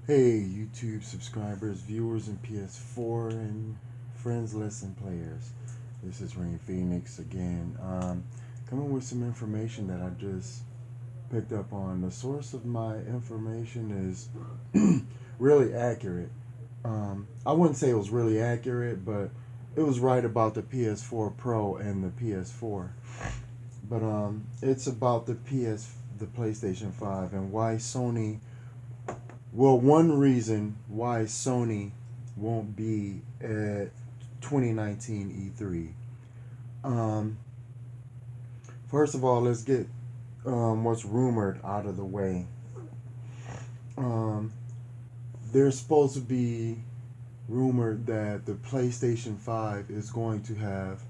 Hey, YouTube subscribers, viewers, and PS4 and friends, lesson players. This is Rain Phoenix again. Coming with some information that I just picked up on. The source of my information is really accurate. I wouldn't say it was really accurate, but it was right about the PS4 Pro and the PS4. But it's about the PlayStation 5, and why Sony. Well, one reason why Sony won't be at 2019 E3. Um, First of all, let's get what's rumored out of the way. Um, there's supposed to be rumored that the PlayStation 5 is going to have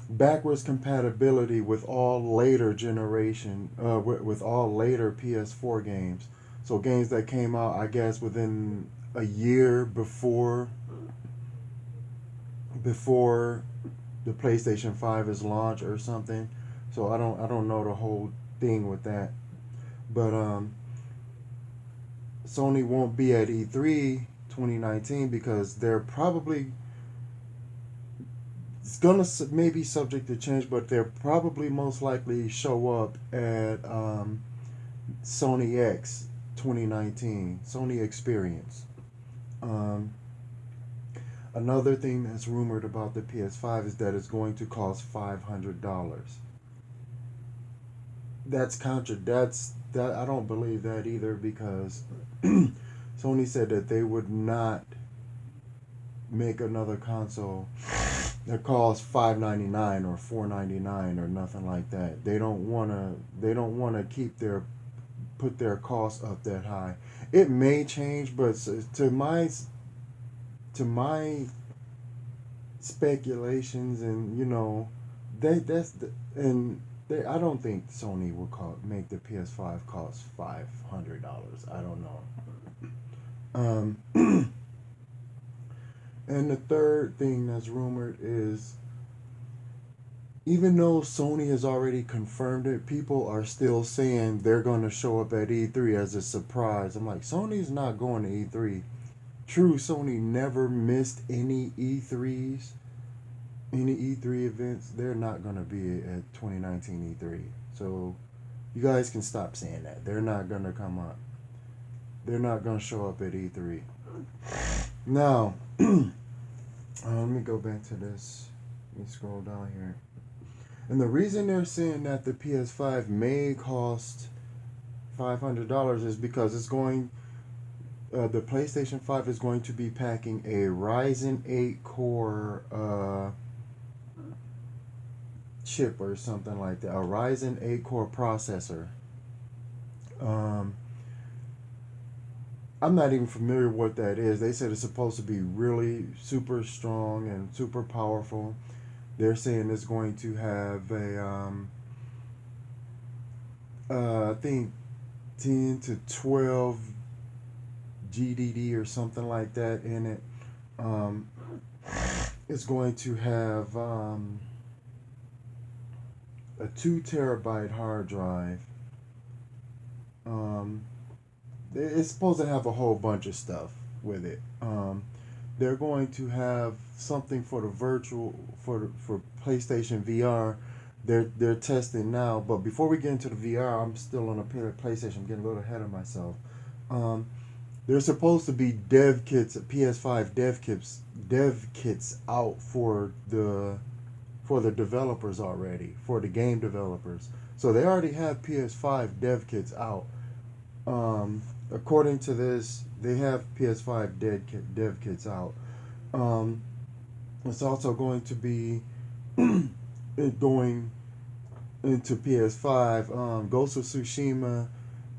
backwards compatibility with all later generation, with all later PS4 games. So games that came out, I guess, within a year before the PlayStation 5 is launched or something. So I don't know the whole thing with that. But Sony won't be at E3 2019 because they're probably it's gonna maybe subject to change, but they're probably most likely show up at Sony X 2019, Sony Experience. Um, Another thing that's rumored about the PS5 is that it's going to cost $500. That's that I don't believe that either because Sony said that they would not make another console that costs $599 or $499 or nothing like that. They don't wanna keep their put their costs up that high. It may change, but to my speculations, and that's the and they I don't think Sony will make the PS5 cost $500. I don't know. And the third thing that's rumored is, even though Sony has already confirmed it, people are still saying they're going to show up at E3 as a surprise. I'm like, Sony's not going to E3. True, Sony never missed any E3s, any E3 events. They're not going to be at 2019 E3. So you guys can stop saying that. They're not going to come up. They're not going to show up at E3. Now, let me go back to this. Let me scroll down here. And the reason they're saying that the PS5 may cost $500 is because the PlayStation 5 is going to be packing a Ryzen 8 core chip or something like that, a Ryzen 8 core processor. Um, I'm not even familiar with what that is. They said it's supposed to be really super strong and super powerful. They're saying it's going to have I think 10 to 12 GDD or something like that in it. Um, it's going to have a 2 terabyte hard drive. Um, it's supposed to have a whole bunch of stuff with it. They're going to have something for the for PlayStation VR. They're testing now, but before we get into the VR, I'm still on a PlayStation. I'm getting a little ahead of myself. Um, there's supposed to be dev kits, PS5 dev kits out for the developers already, for the game developers. So they already have PS5 dev kits out. According to this, they have PS5 dev kits out. Um, it's also going to be going into PS5. Ghost of Tsushima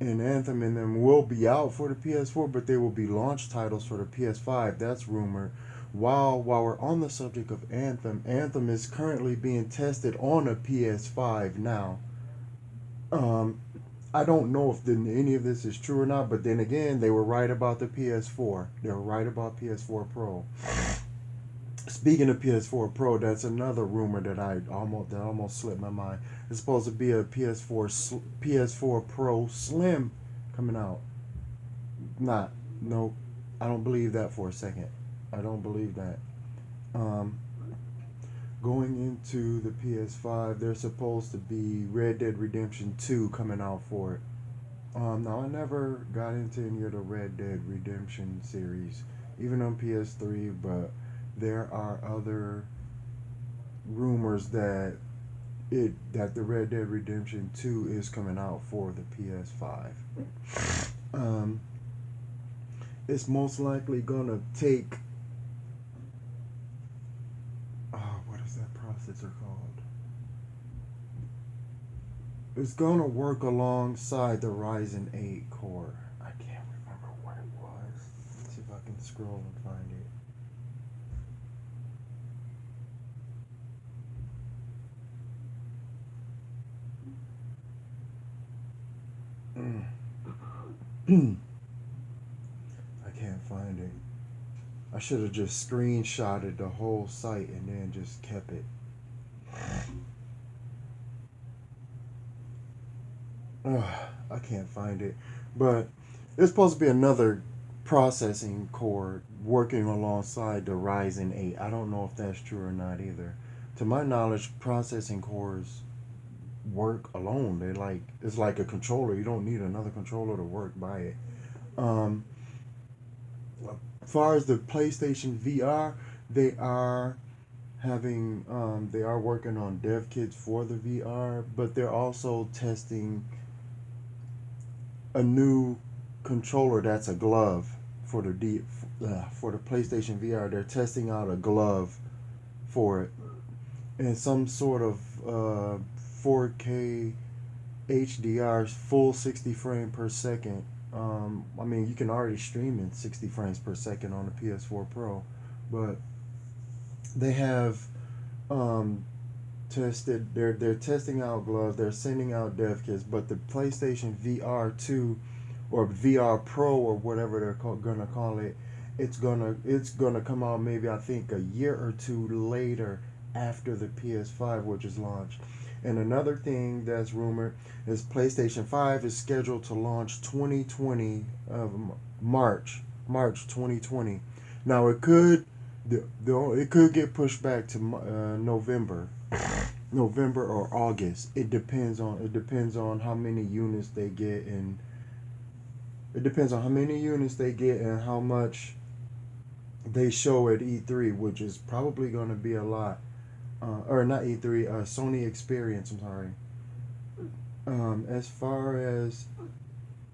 and Anthem and them will be out for the PS4, but they will be launch titles for the PS5. That's rumored. While we're on the subject of Anthem, Anthem is currently being tested on a PS5 now. Um, I don't know if any of this is true or not, but then again, they were right about the PS4. They were right about PS4 Pro. Speaking of PS4 Pro, that's another rumor that almost slipped my mind. It's supposed to be a PS4 Pro Slim coming out. Not. Nope. I don't believe that for a second. I don't believe that. Um, Going into the PS5, there's supposed to be Red Dead Redemption 2 coming out for it. Now I never got into any of the Red Dead Redemption series, even on PS3, but there are other rumors that the Red Dead Redemption 2 is coming out for the PS5. Um, it's most likely gonna take what is that processor called? It's gonna work alongside the Ryzen 8 core. I can't remember what it was. Let's see if I can scroll and find it. I can't find it. I should have just screenshotted the whole site and then just kept it. I can't find it. But it's supposed to be another processing core working alongside the Ryzen 8. I don't know if that's true or not either. To my knowledge, processing cores work alone. They like it's like a controller. You don't need another controller to work by it. Um, as far as the PlayStation VR, they are they are working on dev kits for the VR, but they're also testing a new controller that's a glove for for the PlayStation VR. They're testing out a glove for it and some sort of 4K HDR full 60 frame per second. I mean, you can already stream in 60 frames per second on the PS4 Pro, but they have um, tested. They're testing out gloves. They're sending out dev kits, but the PlayStation VR 2 or VR Pro or whatever gonna call it, it's gonna come out maybe I think a year or two later after the PS5, which is launched. And another thing that's rumored is PlayStation 5 is scheduled to launch 2020 March 2020. Now it could get pushed back to November or August. It depends on how many units they get, and it depends on how many units they get and how much they show at E3, which is probably going to be a lot. Or not E3, Sony Experience. I'm sorry. As far as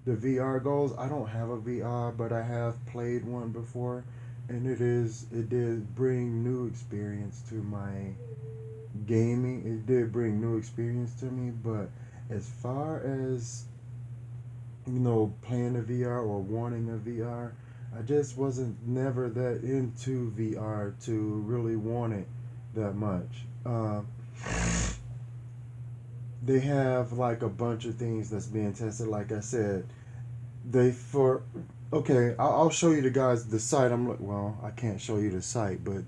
the VR goes, I don't have a VR, but I have played one before, and it did bring new experience to my gaming. It did bring new experience to me, but as far as playing a VR or wanting a VR, I just wasn't never that into VR to really want it that much. They have like a bunch of things that's being tested. Like I said, they for okay, I'll show you the guys the site. Well, I can't show you the site, but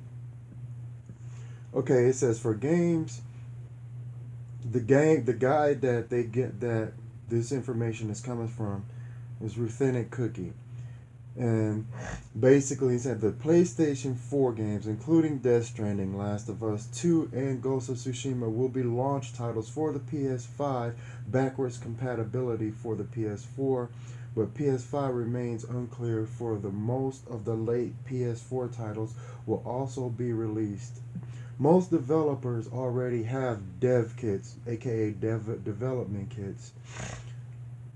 okay, it says for games, the guy that they get that this information is coming from is Ruthenic Cookie. And basically, he said the PlayStation 4 games, including Death Stranding, Last of Us 2, and Ghost of Tsushima, will be launch titles for the PS5, backwards compatibility for the PS4, but PS5 remains unclear for the most of the late PS4 titles will also be released. Most developers already have dev kits, aka development kits,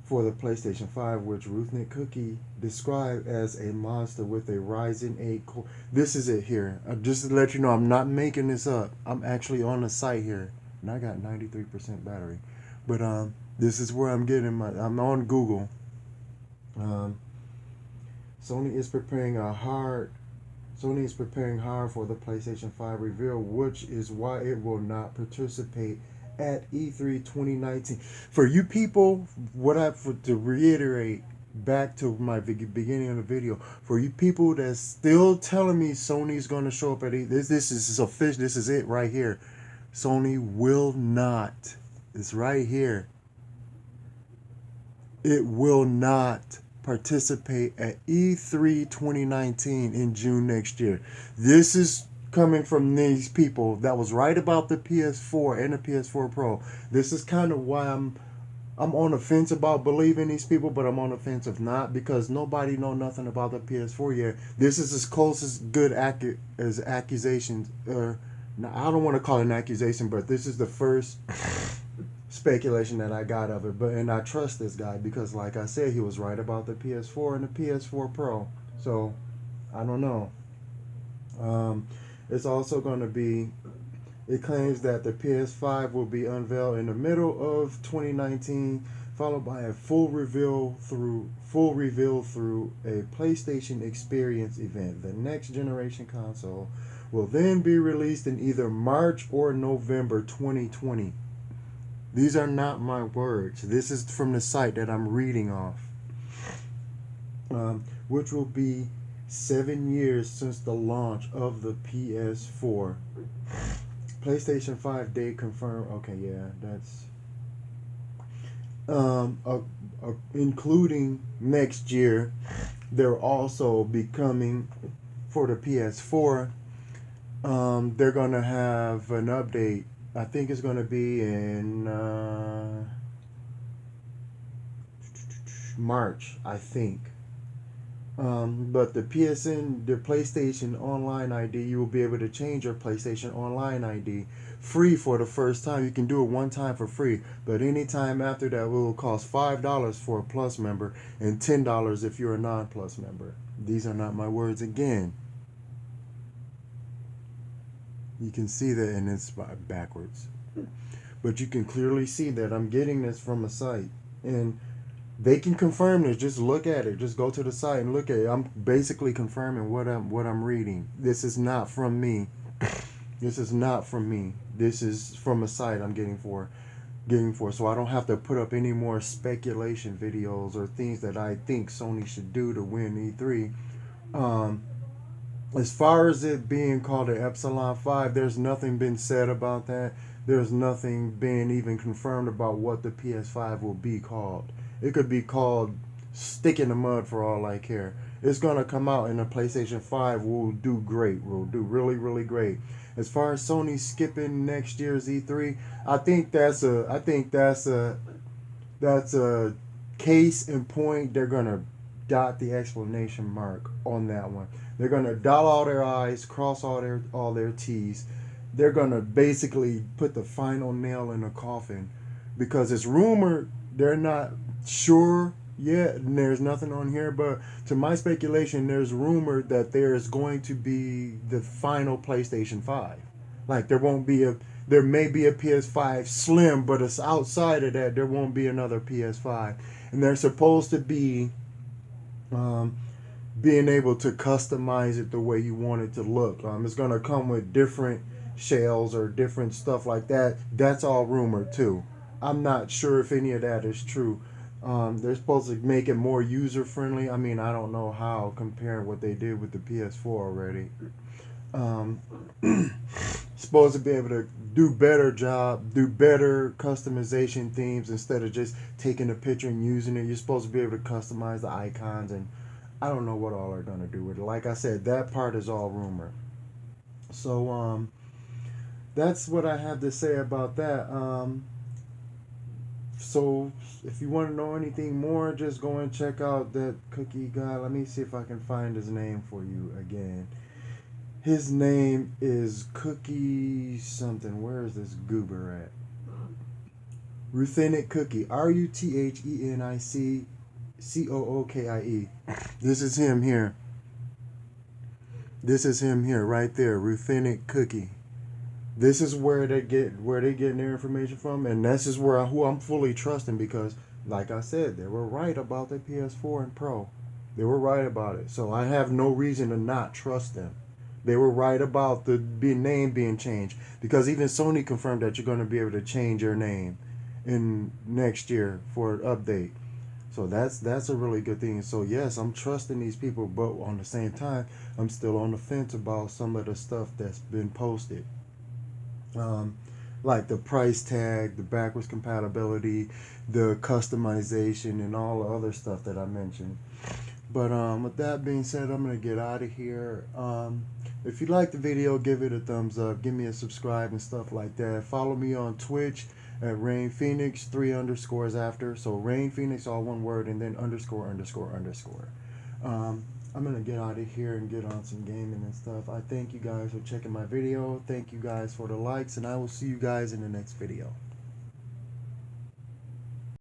for the PlayStation 5, which Ruthenic Cookie described as a monster with a Ryzen 8 core. This is it here. Just to let you know, I'm not making this up. I'm actually on the site here, and I got 93% battery. But this is where I'm on Google. Um, Sony is preparing Sony is preparing hard for the PlayStation 5 reveal, which is why it will not participate at E3 2019. For you people, to reiterate back to my beginning of the video, for you people that's still telling me Sony's going to show up at E3, this is official. This is it right here. Sony will not. It's right here. It will not participate at E3 2019 in June next year. This is coming from these people that was right about the PS4 and the PS4 Pro. This is kind of why I'm on the fence about believing these people, but I'm on the fence of not, because nobody know nothing about the PS4 yet. This is as close as good as accusations. I don't want to call it an accusation, but this is the first speculation that I got of it. And I trust this guy because, like I said, he was right about the PS4 and the PS4 Pro. So I don't know. It's also going to be. It claims that the PS5 will be unveiled in the middle of 2019, followed by a full reveal through a PlayStation Experience event. The next generation console will then be released in either March or November 2020. These are not my words. This is from the site that I'm reading off, which will be 7 years since the launch of the PS4. PlayStation 5 date confirmed. Okay, yeah, that's including next year. They're also becoming for the PS4. They're gonna have an update. I think it's gonna be in March, I think. But the PlayStation Online ID, you will be able to change your PlayStation Online ID free for the first time. You can do it one time for free, but anytime after that, it will cost $5 for a Plus member and $10 if you're a non-Plus member. These are not my words again. You can see that, and it's backwards. But you can clearly see that I'm getting this from a site, and they can confirm this. Just look at it. Just go to the site and look at it. I'm basically confirming what I'm reading. This is not from me. This is not from me. This is from a site I'm getting for. So I don't have to put up any more speculation videos or things that I think Sony should do to win E3. As far as it being called an Epsilon 5, there's nothing been said about that. There's nothing been even confirmed about what the PS5 will be called. It could be called Stick in the Mud for all I care. It's going to come out and the PlayStation 5 will do great. Will do really, really great. As far as Sony skipping next year's E3, I think that's a case in point. They're going to dot the exclamation mark on that one. They're going to dot all their I's, cross all their T's. They're going to basically put the final nail in the coffin, because it's rumored, they're not sure yet, and there's nothing on here, but to my speculation, there's rumored that there's going to be the final PlayStation 5. Like there may be a PS5 Slim, but it's outside of that, there won't be another PS5. And they're supposed to be being able to customize it the way you want it to look. It's going to come with different shells or different stuff like that. That's all rumored too. I'm not sure if any of that is true. They're supposed to make it more user friendly. I mean, I don't know how, comparing what they did with the PS4 already. Supposed to be able to do better customization themes instead of just taking a picture and using it. You're supposed to be able to customize the icons, and I don't know what all they're gonna do with it. Like I said, that part is all rumor. So that's what I have to say about that. So if you want to know anything more, just go and check out that cookie guy. Let me see if I can find his name for you again. His name is Cookie something. Where is this goober at? Ruthenic Cookie. RUTHENICCOOKIE. This is him here. This is him here, right there. Ruthenic Cookie. This is where they getting their information from, and this is who I'm fully trusting, because, like I said, they were right about the PS4 and Pro. They were right about it, so I have no reason to not trust them. They were right about the name being changed, because even Sony confirmed that you're going to be able to change your name in next year for an update. So that's a really good thing. So yes, I'm trusting these people, but on the same time, I'm still on the fence about some of the stuff that's been posted. like the price tag, the backwards compatibility, the customization, and all the other stuff that I mentioned. But with that being said, I'm gonna get out of here. If you like the video, give it a thumbs up, give me a subscribe and stuff like that. Follow me on Twitch at Rain Phoenix, 3 underscores after. So Rain Phoenix, all one word, and then underscore underscore underscore. I'm gonna get out of here and get on some gaming and stuff. I thank you guys for checking my video. Thank you guys for the likes, and I will see you guys in the next video.